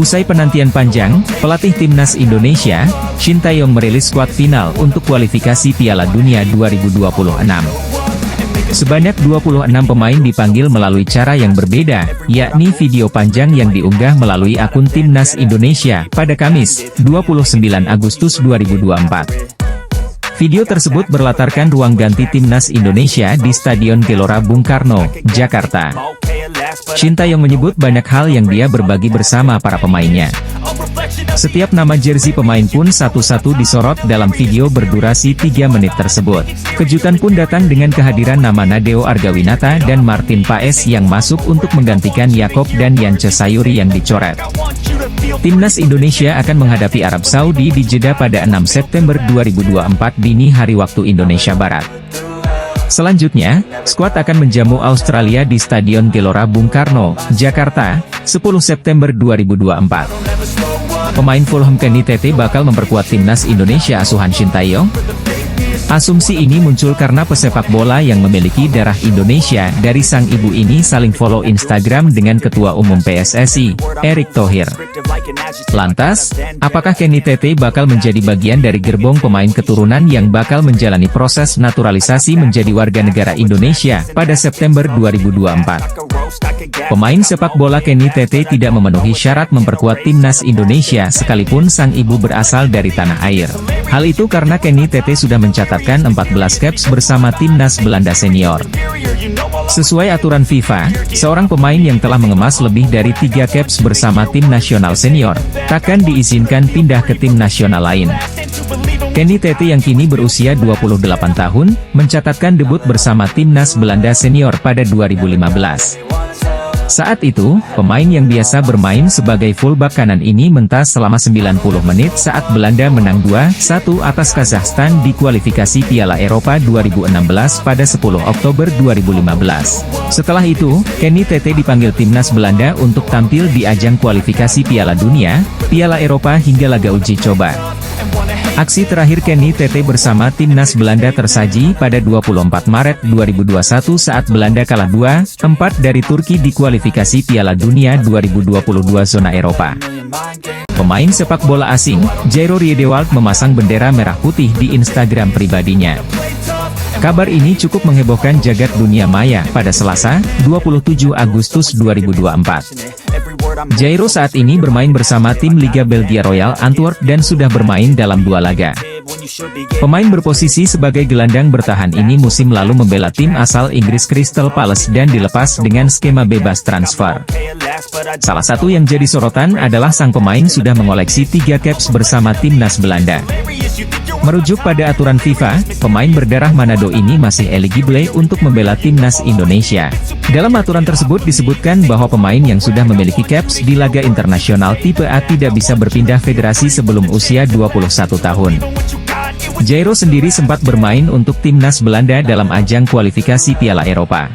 Usai penantian panjang, pelatih Timnas Indonesia, Shin Tae-yong merilis skuad final untuk kualifikasi Piala Dunia 2026. Sebanyak 26 pemain dipanggil melalui cara yang berbeda, yakni video panjang yang diunggah melalui akun Timnas Indonesia pada Kamis, 29 Agustus 2024. Video tersebut berlatarkan ruang ganti Timnas Indonesia di Stadion Gelora Bung Karno, Jakarta. Shin Tae-yong menyebut banyak hal yang dia berbagi bersama para pemainnya. Setiap nama jersey pemain pun satu-satu disorot dalam video berdurasi 3 menit tersebut. Kejutan pun datang dengan kehadiran nama Nadeo Argawinata dan Martin Paes yang masuk untuk menggantikan Yakob dan Yance Sayuri yang dicoret. Timnas Indonesia akan menghadapi Arab Saudi di Jeddah pada 6 September 2024 dini hari waktu Indonesia Barat. Selanjutnya, skuad akan menjamu Australia di Stadion Gelora Bung Karno, Jakarta, 10 September 2024. Pemain Fulham Kenny Tete bakal memperkuat Timnas Indonesia asuhan Shin Tae-yong? Asumsi ini muncul karena pesepak bola yang memiliki darah Indonesia dari sang ibu ini saling follow Instagram dengan Ketua Umum PSSI, Erick Thohir. Lantas, apakah Kenny Tete bakal menjadi bagian dari gerbong pemain keturunan yang bakal menjalani proses naturalisasi menjadi warga negara Indonesia pada September 2024? Pemain sepak bola Kenny Tete tidak memenuhi syarat memperkuat Timnas Indonesia sekalipun sang ibu berasal dari tanah air. Hal itu karena Kenny Tete sudah mencatatkan 14 caps bersama Timnas Belanda senior. Sesuai aturan FIFA, seorang pemain yang telah mengemas lebih dari 3 caps bersama tim nasional senior, takkan diizinkan pindah ke tim nasional lain. Kenny Tete yang kini berusia 28 tahun, mencatatkan debut bersama Timnas Belanda senior pada 2015. Saat itu, pemain yang biasa bermain sebagai fullback kanan ini mentas selama 90 menit saat Belanda menang 2-1 atas Kazakhstan di kualifikasi Piala Eropa 2016 pada 10 Oktober 2015. Setelah itu, Kenny Tete dipanggil Timnas Belanda untuk tampil di ajang kualifikasi Piala Dunia, Piala Eropa hingga laga uji coba. Aksi terakhir Kenny Tete bersama Timnas Belanda tersaji pada 24 Maret 2021 saat Belanda kalah 2-4 dari Turki di kualifikasi Piala Dunia 2022 zona Eropa. Pemain sepak bola asing, Jairo Riedewald memasang bendera merah putih di Instagram pribadinya. Kabar ini cukup menghebohkan jagat dunia maya pada Selasa, 27 Agustus 2024. Jairo saat ini bermain bersama tim Liga Belgia Royal Antwerp dan sudah bermain dalam 2 laga. Pemain berposisi sebagai gelandang bertahan ini musim lalu membela tim asal Inggris Crystal Palace dan dilepas dengan skema bebas transfer. Salah satu yang jadi sorotan adalah sang pemain sudah mengoleksi 3 caps bersama Timnas Belanda. Merujuk pada aturan FIFA, pemain berdarah Manado ini masih eligible untuk membela Timnas Indonesia. Dalam aturan tersebut disebutkan bahwa pemain yang sudah memiliki caps di laga internasional tipe A tidak bisa berpindah federasi sebelum usia 21 tahun. Jairo sendiri sempat bermain untuk Timnas Belanda dalam ajang kualifikasi Piala Eropa.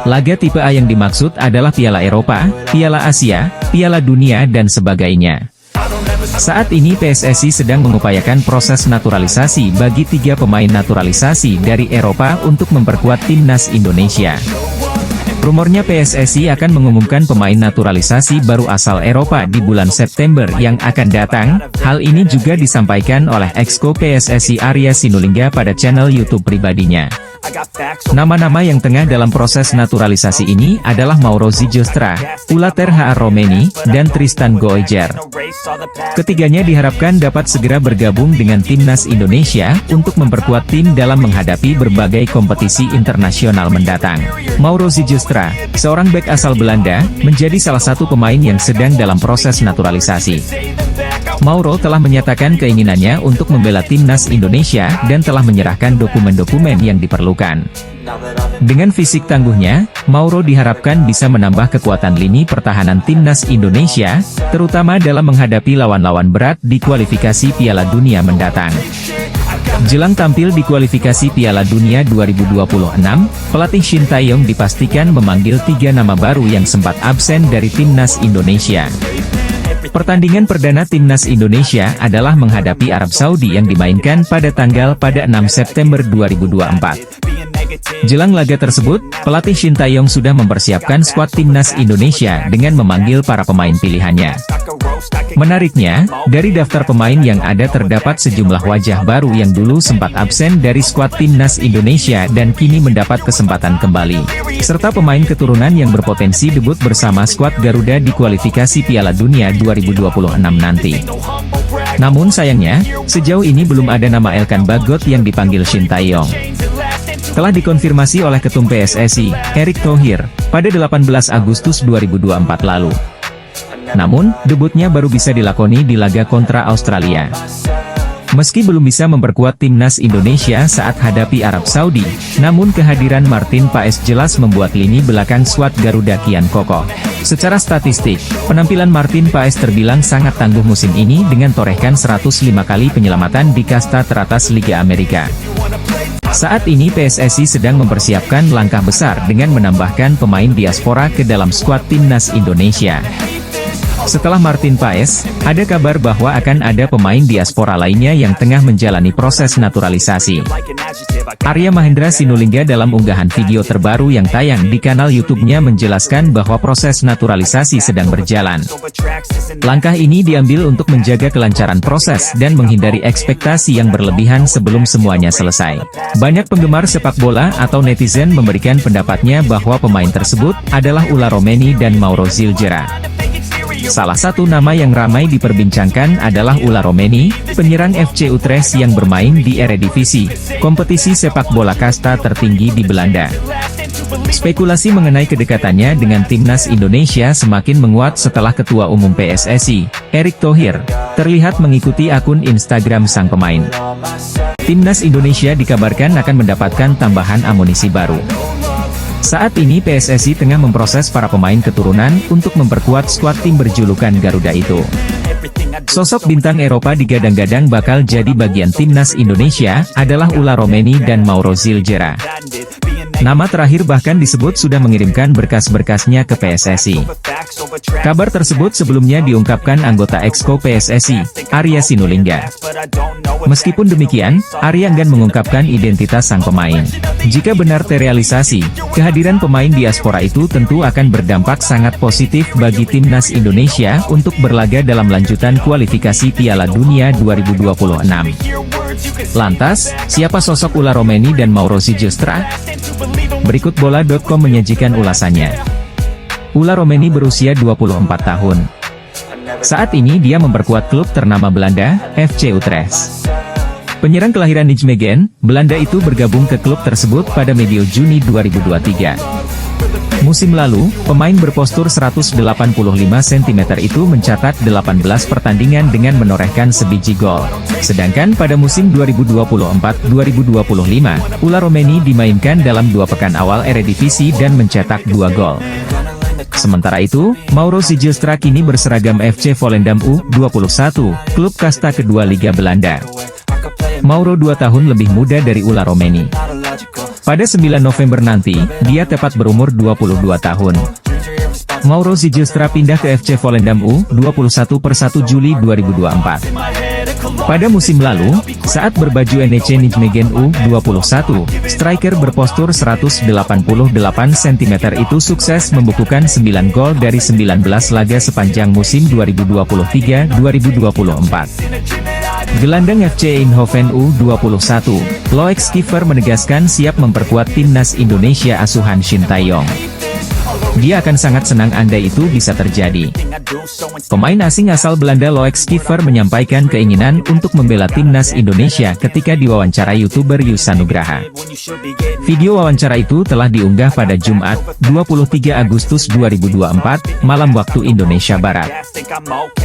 Laga tipe A yang dimaksud adalah Piala Eropa, Piala Asia, Piala Dunia dan sebagainya. Saat ini PSSI sedang mengupayakan proses naturalisasi bagi 3 pemain naturalisasi dari Eropa untuk memperkuat Timnas Indonesia. Rumornya PSSI akan mengumumkan pemain naturalisasi baru asal Eropa di bulan September yang akan datang. Hal ini juga disampaikan oleh Exco PSSI Arya Sinulinga pada channel YouTube pribadinya. Nama-nama yang tengah dalam proses naturalisasi ini adalah Mauro Zijostra, Ulater H.R. Romeni, dan Tristan Goejer. Ketiganya diharapkan dapat segera bergabung dengan Timnas Indonesia untuk memperkuat tim dalam menghadapi berbagai kompetisi internasional mendatang. Mauro Zijostra, seorang bek asal Belanda, menjadi salah satu pemain yang sedang dalam proses naturalisasi. Mauro telah menyatakan keinginannya untuk membela Timnas Indonesia dan telah menyerahkan dokumen-dokumen yang diperlukan. Dengan fisik tangguhnya, Mauro diharapkan bisa menambah kekuatan lini pertahanan Timnas Indonesia, terutama dalam menghadapi lawan-lawan berat di kualifikasi Piala Dunia mendatang. Jelang tampil di kualifikasi Piala Dunia 2026, pelatih Shin Tae-yong dipastikan memanggil 3 nama baru yang sempat absen dari Timnas Indonesia. Pertandingan perdana Timnas Indonesia adalah menghadapi Arab Saudi yang dimainkan pada 6 September 2024. Jelang laga tersebut, pelatih Shin Tae-yong sudah mempersiapkan skuad Timnas Indonesia dengan memanggil para pemain pilihannya. Menariknya, dari daftar pemain yang ada terdapat sejumlah wajah baru yang dulu sempat absen dari skuad timnas Indonesia dan kini mendapat kesempatan kembali. Serta pemain keturunan yang berpotensi debut bersama skuad Garuda di kualifikasi Piala Dunia 2026 nanti. Namun sayangnya, sejauh ini belum ada nama Elkan Bagot yang dipanggil Shin Tae-yong. Telah dikonfirmasi oleh Ketum PSSI, Erick Thohir, pada 18 Agustus 2024 lalu. Namun, debutnya baru bisa dilakoni di laga kontra Australia. Meski belum bisa memperkuat timnas Indonesia saat hadapi Arab Saudi, namun kehadiran Martin Paes jelas membuat lini belakang skuad Garuda kian kokoh. Secara statistik, penampilan Martin Paes terbilang sangat tangguh musim ini dengan torehkan 105 kali penyelamatan di kasta teratas Liga Amerika. Saat ini PSSI sedang mempersiapkan langkah besar dengan menambahkan pemain diaspora ke dalam skuad timnas Indonesia. Setelah Martin Paes, ada kabar bahwa akan ada pemain diaspora lainnya yang tengah menjalani proses naturalisasi. Arya Mahendra Sinulinga dalam unggahan video terbaru yang tayang di kanal YouTube-nya menjelaskan bahwa proses naturalisasi sedang berjalan. Langkah ini diambil untuk menjaga kelancaran proses dan menghindari ekspektasi yang berlebihan sebelum semuanya selesai. Banyak penggemar sepak bola atau netizen memberikan pendapatnya bahwa pemain tersebut adalah Ula Romeni dan Mauro Zilgera. Salah satu nama yang ramai diperbincangkan adalah Ula Romeni, penyerang FC Utrecht yang bermain di Eredivisie, kompetisi sepak bola kasta tertinggi di Belanda. Spekulasi mengenai kedekatannya dengan timnas Indonesia semakin menguat setelah Ketua Umum PSSI, Erick Thohir, terlihat mengikuti akun Instagram sang pemain. Timnas Indonesia dikabarkan akan mendapatkan tambahan amunisi baru. Saat ini PSSI tengah memproses para pemain keturunan untuk memperkuat skuad tim berjulukan Garuda itu. Sosok bintang Eropa digadang-gadang bakal jadi bagian timnas Indonesia adalah Ula Romeni dan Mauro Zilgera. Nama terakhir bahkan disebut sudah mengirimkan berkas-berkasnya ke PSSI. Kabar tersebut sebelumnya diungkapkan anggota Exco PSSI, Arya Sinulinga. Meskipun demikian, Arya enggan mengungkapkan identitas sang pemain. Jika benar terrealisasi, kehadiran pemain diaspora itu tentu akan berdampak sangat positif bagi timnas Indonesia untuk berlaga dalam lanjutan kualifikasi Piala Dunia 2026. Lantas, siapa sosok Ula Romeni dan Mauro Zilgera? Berikut bola.com menyajikan ulasannya. Ula Romeni berusia 24 tahun. Saat ini dia memperkuat klub ternama Belanda, FC Utrecht. Penyerang kelahiran Nijmegen, Belanda itu bergabung ke klub tersebut pada medio Juni 2023. Musim lalu, pemain berpostur 185 cm itu mencatat 18 pertandingan dengan menorehkan sebiji gol. Sedangkan pada musim 2024-2025, Ula Romeni dimainkan dalam 2 pekan awal Eredivisie dan mencetak 2 gol. Sementara itu, Mauro Zilgera kini berseragam FC Volendam U21, klub kasta kedua Liga Belanda. Mauro 2 tahun lebih muda dari Ula Romeni. Pada 9 November nanti, dia tepat berumur 22 tahun. Mauro Zilgera pindah ke FC Volendam U21 per 1 Juli 2024. Pada musim lalu, saat berbaju NEC Nijmegen U21, striker berpostur 188 cm itu sukses membukukan 9 gol dari 19 laga sepanjang musim 2023-2024. Gelandang FC Eindhoven U21, Loek Schiffer menegaskan siap memperkuat timnas Indonesia asuhan Shin Tae-yong. Dia akan sangat senang andai itu bisa terjadi. Pemain asing asal Belanda Loek Schiffer menyampaikan keinginan untuk membela timnas Indonesia ketika diwawancara YouTuber Yusa Nugraha. Video wawancara itu telah diunggah pada Jumat, 23 Agustus 2024, malam waktu Indonesia Barat.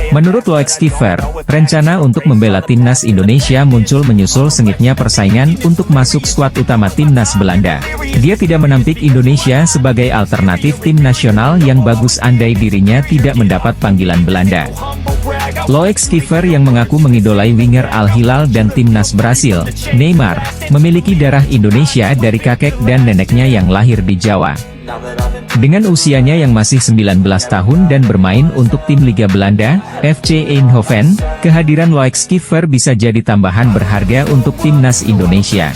Menurut Loek Schiffer, rencana untuk membela timnas Indonesia muncul menyusul sengitnya persaingan untuk masuk skuad utama timnas Belanda. Dia tidak menampik Indonesia sebagai alternatif tim nasional yang bagus andai dirinya tidak mendapat panggilan Belanda. Loek Schiffer yang mengaku mengidolai winger Al Hilal dan timnas Brasil, Neymar, memiliki darah Indonesia dari kakek dan neneknya yang lahir di Jawa. Dengan usianya yang masih 19 tahun dan bermain untuk tim Liga Belanda, FC Eindhoven, kehadiran Loek Schiffer bisa jadi tambahan berharga untuk timnas Indonesia.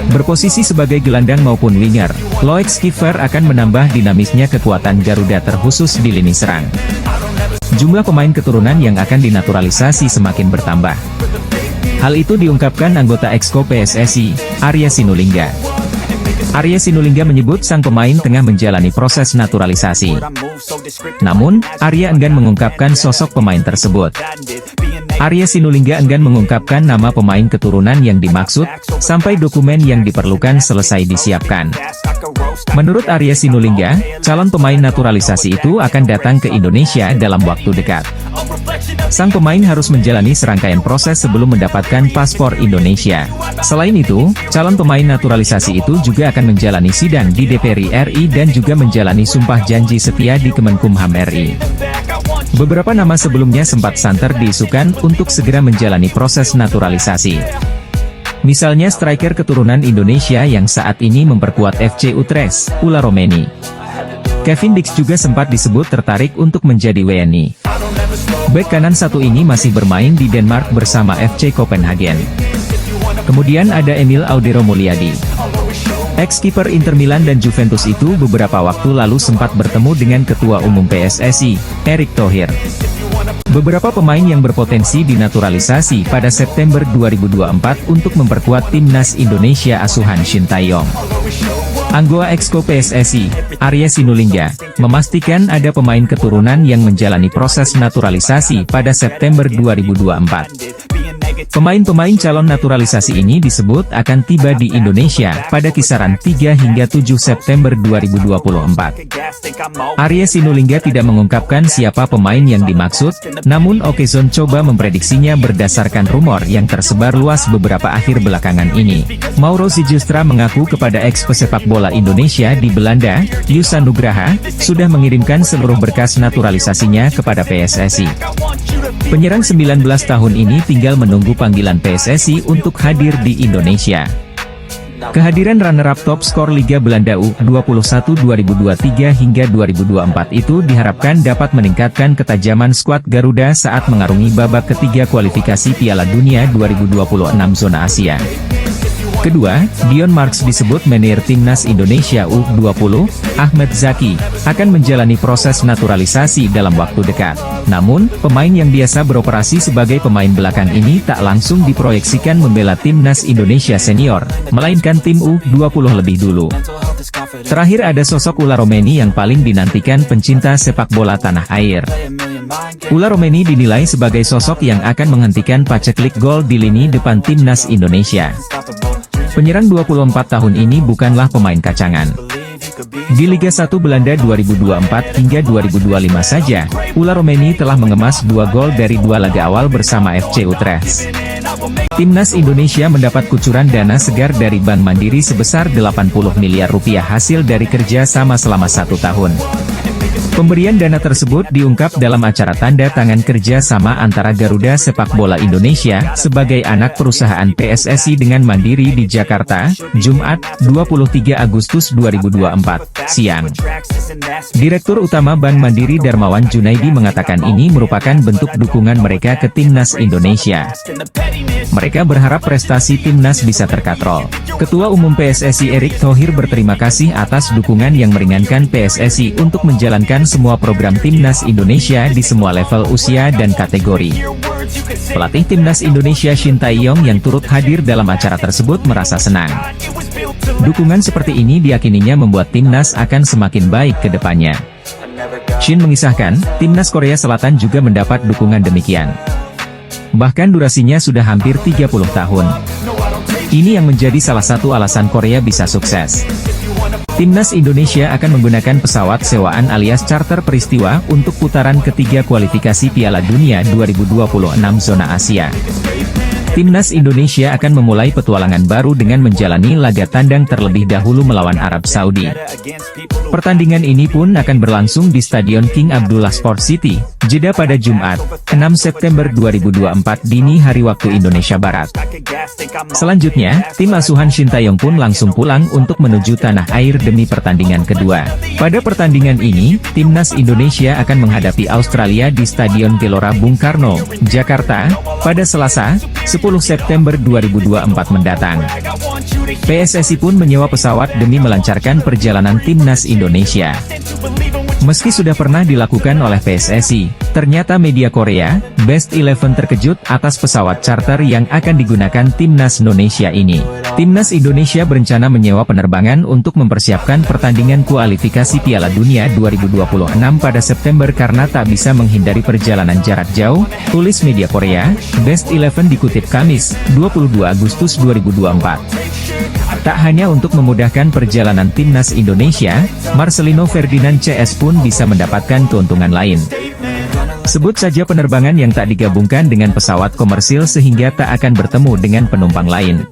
Berposisi sebagai gelandang maupun winger, Loek Schiffer akan menambah dinamisnya kekuatan Garuda terkhusus di lini serang. jumlah pemain keturunan yang akan dinaturalisasi semakin bertambah. Hal itu diungkapkan anggota Exco PSSI, Arya Sinulinga. Arya Sinulinga menyebut sang pemain tengah menjalani proses naturalisasi. Namun, Arya enggan mengungkapkan sosok pemain tersebut. Arya Sinulinga enggan mengungkapkan nama pemain keturunan yang dimaksud, sampai dokumen yang diperlukan selesai disiapkan. Menurut Arya Sinulinga, calon pemain naturalisasi itu akan datang ke Indonesia dalam waktu dekat. Sang pemain harus menjalani serangkaian proses sebelum mendapatkan paspor Indonesia. Selain itu, calon pemain naturalisasi itu juga akan menjalani sidang di DPR RI dan juga menjalani sumpah janji setia di Kemenkumham RI. Beberapa nama sebelumnya sempat santer diisukan untuk segera menjalani proses naturalisasi. Misalnya striker keturunan Indonesia yang saat ini memperkuat FC Utrecht, Ula Romeni. Kevin Dix juga sempat disebut tertarik untuk menjadi WNI. Bek kanan satu ini masih bermain di Denmark bersama FC Copenhagen. Kemudian ada Emil Audero Mulyadi. Ex-kiper Inter Milan dan Juventus itu beberapa waktu lalu sempat bertemu dengan Ketua Umum PSSI, Erick Thohir. Beberapa pemain yang berpotensi dinaturalisasi pada September 2024 untuk memperkuat timnas Indonesia asuhan Shin Tae-yong. Anggota Exco PSSI, Arya Sinulinga, memastikan ada pemain keturunan yang menjalani proses naturalisasi pada September 2024. Pemain-pemain calon naturalisasi ini disebut akan tiba di Indonesia pada kisaran 3 hingga 7 September 2024. Arya Sinulinga tidak mengungkapkan siapa pemain yang dimaksud, namun Okezone coba memprediksinya berdasarkan rumor yang tersebar luas beberapa akhir belakangan ini. Mauro Sijustra mengaku kepada ex-pesepak bola Indonesia di Belanda, Yusa Nugraha, sudah mengirimkan seluruh berkas naturalisasinya kepada PSSI. Penyerang 19 tahun ini tinggal menunggu panggilan PSSI untuk hadir di Indonesia. Kehadiran runner-up top skor Liga Belanda U21 2023 hingga 2024 itu diharapkan dapat meningkatkan ketajaman skuad Garuda saat mengarungi babak ketiga kualifikasi Piala Dunia 2026 zona Asia. Kedua, Dion Marks disebut manajer timnas Indonesia U20, Ahmed Zaki, akan menjalani proses naturalisasi dalam waktu dekat. Namun, pemain yang biasa beroperasi sebagai pemain belakang ini tak langsung diproyeksikan membela timnas Indonesia senior, melainkan tim U20 lebih dulu. Terakhir ada sosok Ula Romeni yang paling dinantikan pencinta sepak bola tanah air. Ula Romeni dinilai sebagai sosok yang akan menghentikan paceklik gol di lini depan timnas Indonesia. Penyerang 24 tahun ini bukanlah pemain kacangan. Di Liga 1 Belanda 2024 hingga 2025 saja, Ula Romeni telah mengemas 2 gol dari 2 laga awal bersama FC Utrecht. Timnas Indonesia mendapat kucuran dana segar dari Bank Mandiri sebesar 80 miliar rupiah hasil dari kerja sama selama 1 tahun. Pemberian dana tersebut diungkap dalam acara tanda tangan kerja sama antara Garuda Sepak Bola Indonesia sebagai anak perusahaan PSSI dengan Mandiri di Jakarta, Jumat, 23 Agustus 2024, siang. Direktur Utama Bank Mandiri Darmawan Junaidi mengatakan ini merupakan bentuk dukungan mereka ke timnas Indonesia. Mereka berharap prestasi timnas bisa terkatrol. Ketua Umum PSSI Erick Thohir berterima kasih atas dukungan yang meringankan PSSI untuk menjalankan semua program timnas Indonesia di semua level usia dan kategori. Pelatih timnas Indonesia Shin Tae-yong yang turut hadir dalam acara tersebut merasa senang. Dukungan seperti ini diyakininya membuat timnas akan semakin baik ke depannya. Shin mengisahkan, timnas Korea Selatan juga mendapat dukungan demikian. Bahkan durasinya sudah hampir 30 tahun. Ini yang menjadi salah satu alasan Korea bisa sukses. Timnas Indonesia akan menggunakan pesawat sewaan alias charter peristiwa untuk putaran ketiga kualifikasi Piala Dunia 2026 zona Asia. Timnas Indonesia akan memulai petualangan baru dengan menjalani laga tandang terlebih dahulu melawan Arab Saudi. Pertandingan ini pun akan berlangsung di Stadion King Abdullah Sport City, Jeddah pada Jumat, 6 September 2024 dini hari waktu Indonesia Barat. Selanjutnya, tim asuhan Shin Tae-yong pun langsung pulang untuk menuju tanah air demi pertandingan kedua. Pada pertandingan ini, timnas Indonesia akan menghadapi Australia di Stadion Gelora Bung Karno, Jakarta, pada Selasa, 10 September 2024 mendatang. PSSI pun menyewa pesawat demi melancarkan perjalanan timnas Indonesia. Meski sudah pernah dilakukan oleh PSSI, ternyata media Korea, Best 11 terkejut atas pesawat charter yang akan digunakan Timnas Indonesia ini. Timnas Indonesia berencana menyewa penerbangan untuk mempersiapkan pertandingan kualifikasi Piala Dunia 2026 pada September karena tak bisa menghindari perjalanan jarak jauh, tulis media Korea, Best 11 dikutip Kamis, 22 Agustus 2024. Tak hanya untuk memudahkan perjalanan Timnas Indonesia, Marcelino Ferdinand CS pun bisa mendapatkan keuntungan lain. Sebut saja penerbangan yang tak digabungkan dengan pesawat komersil sehingga tak akan bertemu dengan penumpang lain.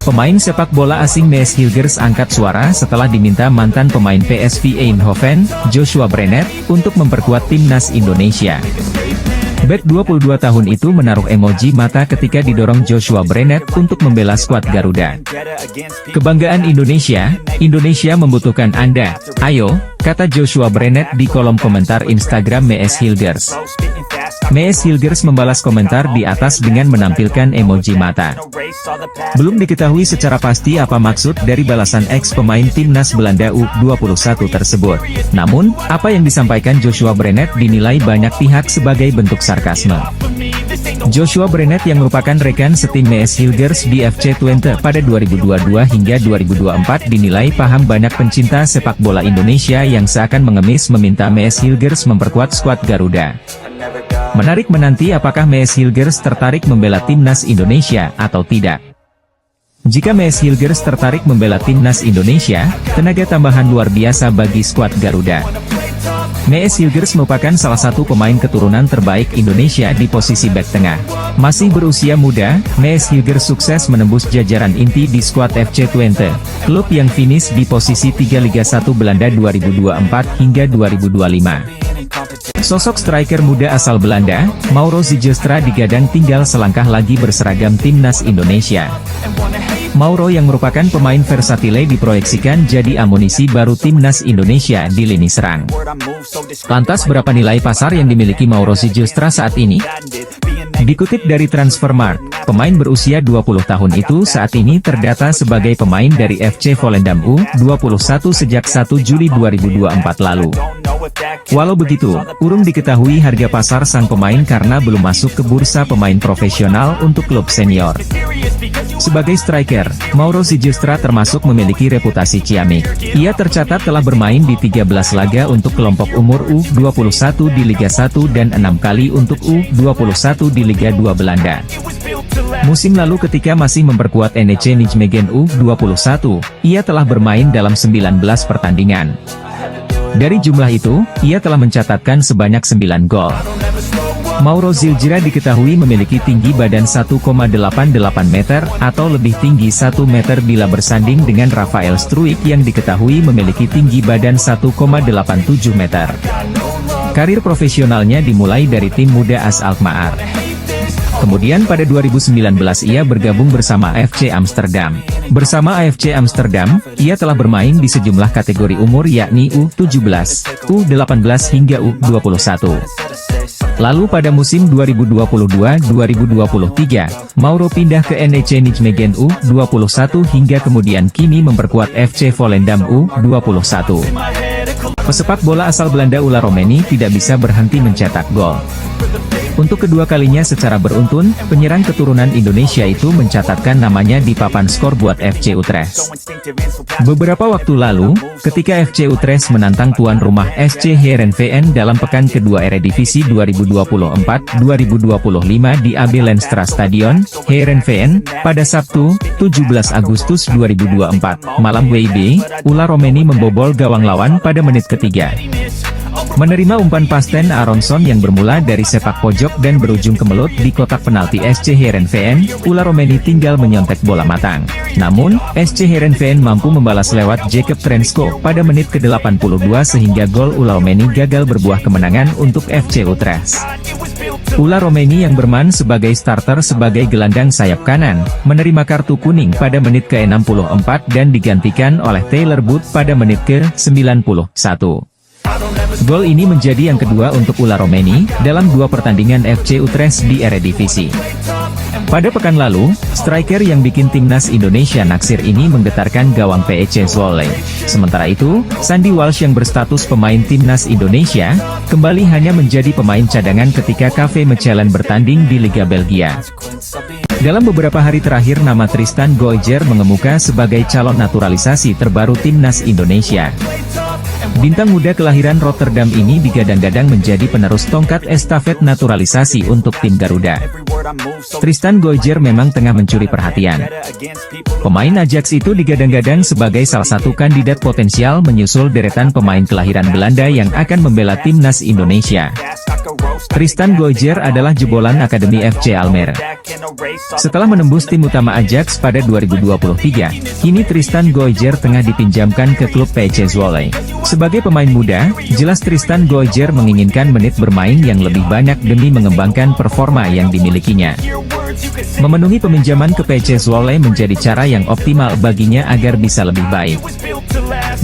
Pemain sepak bola asing Mees Hilgers angkat suara setelah diminta mantan pemain PSV Eindhoven, Joshua Brenet, untuk memperkuat Timnas Indonesia. Bek 22 tahun itu menaruh emoji mata ketika didorong Joshua Brenet untuk membela skuad Garuda. Kebanggaan Indonesia, Indonesia membutuhkan Anda, ayo, kata Joshua Brenet di kolom komentar Instagram Mees Hilgers. Mees Hilgers membalas komentar di atas dengan menampilkan emoji mata. Belum diketahui secara pasti apa maksud dari balasan ex-pemain Timnas Belanda U21 tersebut. Namun, apa yang disampaikan Joshua Brenet dinilai banyak pihak sebagai bentuk sarkasme. Joshua Brenet yang merupakan rekan setim Mees Hilgers di FC Twente pada 2022 hingga 2024 dinilai paham banyak pencinta sepak bola Indonesia yang seakan mengemis meminta Mees Hilgers memperkuat skuad Garuda. Menarik menanti apakah Mees Hilgers tertarik membela Timnas Indonesia atau tidak. Jika Mees Hilgers tertarik membela Timnas Indonesia, tenaga tambahan luar biasa bagi skuad Garuda. Mees Hilgers merupakan salah satu pemain keturunan terbaik Indonesia di posisi bek tengah. Masih berusia muda, Mees Hilgers sukses menembus jajaran inti di skuad FC Twente, klub yang finish di posisi 3 Liga 1 Belanda 2024 hingga 2025. Sosok striker muda asal Belanda, Mauro Zijlstra digadang tinggal selangkah lagi berseragam Timnas Indonesia. Mauro yang merupakan pemain versatile diproyeksikan jadi amunisi baru Timnas Indonesia di lini serang. Lantas berapa nilai pasar yang dimiliki Mauro Zijlstra saat ini? Dikutip dari Transfermarkt, pemain berusia 20 tahun itu saat ini terdata sebagai pemain dari FC Volendam U21 sejak 1 Juli 2024 lalu. Walau begitu, urung diketahui harga pasar sang pemain karena belum masuk ke bursa pemain profesional untuk klub senior. Sebagai striker, Mauro Zijlstra termasuk memiliki reputasi ciamik. Ia tercatat telah bermain di 13 laga untuk kelompok umur U21 di Liga 1 dan 6 kali untuk U21 di Liga 2 Belanda. Musim lalu ketika masih memperkuat NEC Nijmegen U21, ia telah bermain dalam 19 pertandingan. Dari jumlah itu, ia telah mencatatkan sebanyak 9 gol. Mauro Zijlstra diketahui memiliki tinggi badan 1,88 meter atau lebih tinggi 1 meter bila bersanding dengan Rafael Struijk yang diketahui memiliki tinggi badan 1,87 meter. Karir profesionalnya dimulai dari tim muda AS Alkmaar. Kemudian pada 2019 ia bergabung bersama AFC Amsterdam. Bersama AFC Amsterdam, ia telah bermain di sejumlah kategori umur yakni U17, U18 hingga U21. Lalu pada musim 2022-2023, Mauro pindah ke NEC Nijmegen U21 hingga kemudian kini memperkuat FC Volendam U21. Pesepak bola asal Belanda Ular Romeni tidak bisa berhenti mencetak gol. Untuk kedua kalinya secara beruntun, penyerang keturunan Indonesia itu mencatatkan namanya di papan skor buat FC Utrecht. Beberapa waktu lalu, ketika FC Utrecht menantang tuan rumah SC Heerenveen dalam pekan kedua Eredivisie 2024-2025 di AB Lenstra Stadion, Heerenveen, pada Sabtu, 17 Agustus 2024, malam WIB, Ular Romeni membobol gawang lawan pada menit ketiga. Menerima umpan pasten Aronson yang bermula dari sepak pojok dan berujung kemelut di kotak penalti SC Heerenveen, Ular Romeni tinggal menyontek bola matang. Namun, SC Heerenveen mampu membalas lewat Jacob Trensko pada menit ke-82 sehingga gol Ular Romeni gagal berbuah kemenangan untuk FC Utrecht. Ular Romeni yang bermain sebagai starter sebagai gelandang sayap kanan, menerima kartu kuning pada menit ke-64 dan digantikan oleh Taylor Booth pada menit ke-91. Gol ini menjadi yang kedua untuk Ular Romeni dalam 2 pertandingan FC Utrecht di Eredivisie. Pada pekan lalu, striker yang bikin timnas Indonesia naksir ini menggetarkan gawang PEC Zwolle. Sementara itu, Sandy Walsh yang berstatus pemain timnas Indonesia, kembali hanya menjadi pemain cadangan ketika KV Mechelen bertanding di Liga Belgia. Dalam beberapa hari terakhir nama Tristan Goijer mengemuka sebagai calon naturalisasi terbaru timnas Indonesia. Bintang muda kelahiran Rotterdam ini digadang-gadang menjadi penerus tongkat estafet naturalisasi untuk tim Garuda. Tristan Goijer memang tengah mencuri perhatian. Pemain Ajax itu digadang-gadang sebagai salah satu kandidat potensial menyusul deretan pemain kelahiran Belanda yang akan membela timnas Indonesia. Tristan Goijer adalah jebolan Akademi FC Almere. Setelah menembus tim utama Ajax pada 2023, kini Tristan Goijer tengah dipinjamkan ke klub PEC Zwolle. Sebagai pemain muda, jelas Tristan Goijer menginginkan menit bermain yang lebih banyak demi mengembangkan performa yang dimilikinya. Memenuhi peminjaman ke PEC Zwolle menjadi cara yang optimal baginya agar bisa lebih baik.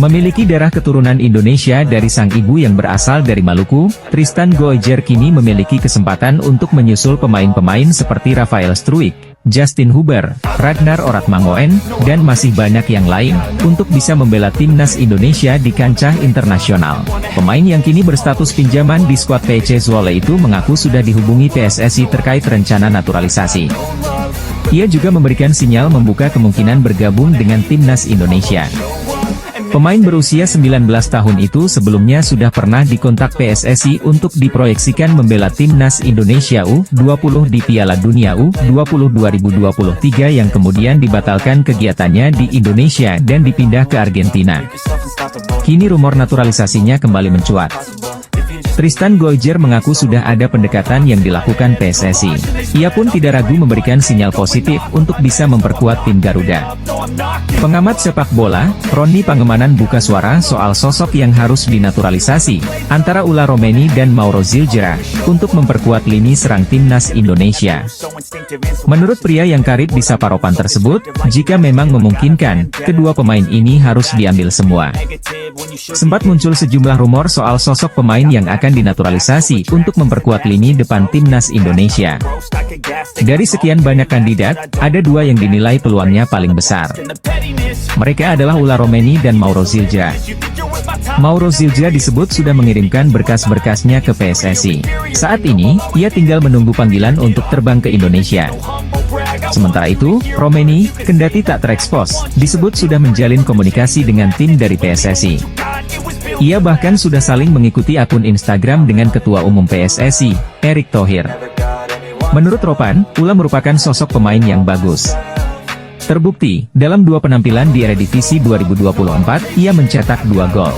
Memiliki darah keturunan Indonesia dari sang ibu yang berasal dari Maluku, Tristan Goijer kini memiliki kesempatan untuk menyusul pemain-pemain seperti Rafael Struijk, Justin Huber, Ragnar Oratmangoen, dan masih banyak yang lain, untuk bisa membela timnas Indonesia di kancah internasional. Pemain yang kini berstatus pinjaman di skuad PEC Zwolle itu mengaku sudah dihubungi PSSI terkait rencana naturalisasi. Ia juga memberikan sinyal membuka kemungkinan bergabung dengan timnas Indonesia. Pemain berusia 19 tahun itu sebelumnya sudah pernah dikontak PSSI untuk diproyeksikan membela timnas Indonesia U20 di Piala Dunia U20 2023 yang kemudian dibatalkan kegiatannya di Indonesia dan dipindah ke Argentina. Kini rumor naturalisasinya kembali mencuat. Tristan Goijer mengaku sudah ada pendekatan yang dilakukan PSSI. Ia pun tidak ragu memberikan sinyal positif untuk bisa memperkuat tim Garuda. Pengamat sepak bola, Roni Pangemanan buka suara soal sosok yang harus dinaturalisasi, antara Ulla Romeni dan Mauro Zilgera, untuk memperkuat lini serang timnas Indonesia. Menurut pria yang karib di Saparopan tersebut, jika memang memungkinkan, kedua pemain ini harus diambil semua. Sempat muncul sejumlah rumor soal sosok pemain yang akan dinaturalisasi untuk memperkuat lini depan timnas Indonesia. Dari sekian banyak kandidat, ada dua yang dinilai peluangnya paling besar. Mereka adalah Ulla Romeni dan Mauro Zilgera. Mauro Zilgera disebut sudah mengirimkan berkas-berkasnya ke PSSI. Saat ini, ia tinggal menunggu panggilan untuk terbang ke Indonesia. Sementara itu, Romeni, kendati tak terekspos, disebut sudah menjalin komunikasi dengan tim dari PSSI. Ia bahkan sudah saling mengikuti akun Instagram dengan Ketua Umum PSSI, Erick Thohir. Menurut Ropan, Ulla merupakan sosok pemain yang bagus. Terbukti, dalam dua penampilan di Eredivisie 2024, ia mencetak 2 gol.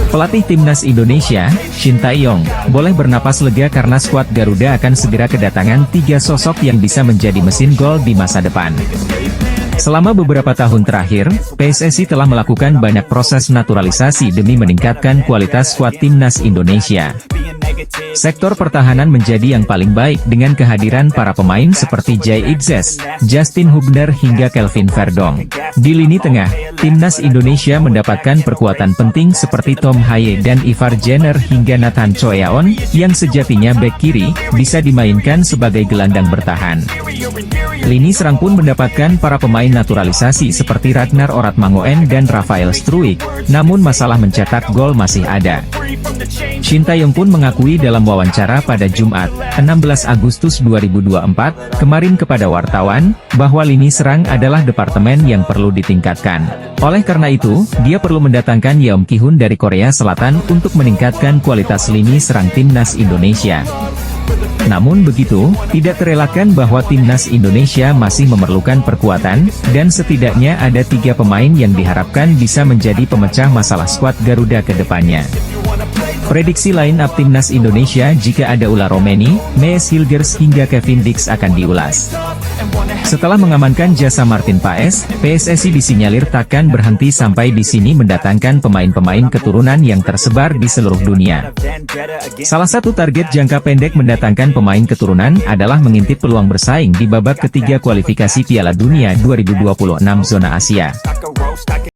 Pelatih timnas Indonesia, Shin Tae-yong, boleh bernapas lega karena skuad Garuda akan segera kedatangan 3 sosok yang bisa menjadi mesin gol di masa depan. Selama beberapa tahun terakhir, PSSI telah melakukan banyak proses naturalisasi demi meningkatkan kualitas skuad timnas Indonesia. Sektor pertahanan menjadi yang paling baik dengan kehadiran para pemain seperti Jay Itzes, Justin Hubner hingga Kelvin Verdong. Di lini tengah, timnas Indonesia mendapatkan perkuatan penting seperti Tom Haye dan Ivar Jenner hingga Nathan Choeaon, yang sejatinya bek kiri, bisa dimainkan sebagai gelandang bertahan. Lini serang pun mendapatkan para pemain naturalisasi seperti Ragnar Oratmangoen dan Rafael Struijk, namun masalah mencetak gol masih ada. Shin Tae-yong pun mengakui dalam wawancara pada Jumat, 16 Agustus 2024, kemarin kepada wartawan, bahwa lini serang adalah departemen yang perlu ditingkatkan. Oleh karena itu, dia perlu mendatangkan Yeom Ki-hun dari Korea Selatan untuk meningkatkan kualitas lini serang timnas Indonesia. Namun begitu, tidak terelakkan bahwa timnas Indonesia masih memerlukan perkuatan, dan setidaknya ada 3 pemain yang diharapkan bisa menjadi pemecah masalah skuad Garuda ke depannya. Prediksi line up timnas Indonesia jika ada Ulla Romeni, Mees Hilgers hingga Kevin Dix akan diulas. Setelah mengamankan jasa Martin Paes, PSSI disinyalir takkan berhenti sampai di sini mendatangkan pemain-pemain keturunan yang tersebar di seluruh dunia. Salah satu target jangka pendek mendatangkan pemain keturunan adalah mengintip peluang bersaing di babak ketiga kualifikasi Piala Dunia 2026 zona Asia.